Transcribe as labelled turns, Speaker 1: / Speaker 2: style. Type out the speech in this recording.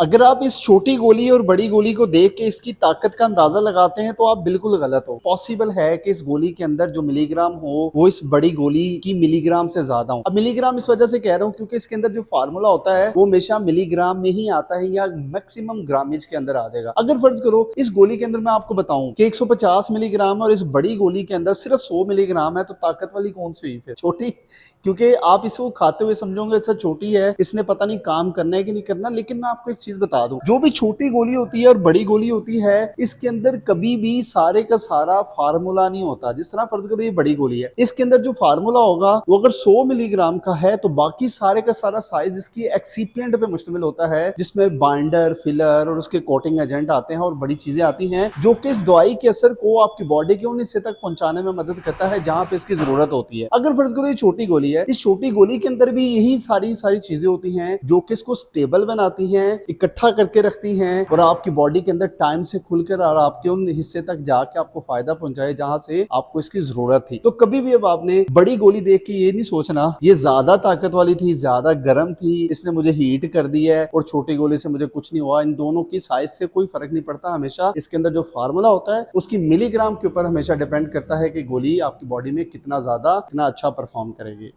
Speaker 1: अगर आप इस छोटी गोली और बड़ी गोली को देख के इसकी ताकत का अंदाजा लगाते हैं तो आप बिल्कुल गलत हो। पॉसिबल है कि इस गोली के अंदर जो मिलीग्राम हो वो इस बड़ी गोली की मिलीग्राम से ज्यादा हो। अब मिलीग्राम इस वजह से कह रहा हूं क्योंकि इसके अंदर जो फार्मूला होता है वो हमेशा मिलीग्राम में ही आता है या मैक्सिमम ग्रामेज के अंदर आ जाएगा। अगर फर्ज करो इस गोली के अंदर मैं आपको बताऊं कि 150 मिलीग्राम और इस बड़ी गोली के अंदर सिर्फ 100 मिलीग्राम है, तो ताकत वाली कौन सी हुई फिर? छोटी। क्योंकि आप इसको खाते हुए समझोगे अच्छा छोटी है, इसने पता नहीं काम करना है कि नहीं करना। लेकिन मैं आपको एक चीज बता दूं, जो भी छोटी गोली होती है और बड़ी गोली होती है इसके अंदर कभी भी सारे का सारा फार्मूला नहीं होता। जिस तरह फर्ज करो ये बड़ी गोली है, इसके अंदर जो फार्मूला होगा वो अगर 100 मिलीग्राम का है तो बाकी सारे का सारा साइज इसकी एक्सीपिएंट पे मुश्तमिल होता है, जिसमें बाइंडर, फिलर और उसके कोटिंग एजेंट आते हैं और बड़ी चीजें आती हैं जो कि इस दवाई के असर को आपकी बॉडी के उन हिस्से तक पहुंचाने में मदद करता है जहां पे इसकी जरूरत होती है। अगर फर्ज करो ये छोटी गोली है, इस छोटी गोली के अंदर भी यही सारी सारी चीजें होती हैं जो कि इसको स्टेबल बनाती हैं, इकट्ठा करके रखती हैं और आपकी बॉडी के अंदर टाइम से खुलकर और आपके उन हिस्से तक जाके आपको फायदा पहुंचाए जहां से आपको इसकी जरूरत थी। तो कभी भी अब आपने बड़ी गोली देख के ये नहीं सोचना ये ज्यादा ताकत वाली थी, ज्यादा गर्म थी, इसने मुझे हीट कर दी है, और छोटी गोली से मुझे कुछ नहीं हुआ। इन दोनों की साइज से कोई फर्क नहीं पड़ता। हमेशा इसके अंदर जो फार्मूला होता है उसकी मिलीग्राम के ऊपर हमेशा डिपेंड करता है कि गोली आपकी बॉडी में कितना ज्यादा कितना अच्छा परफॉर्म करेगी।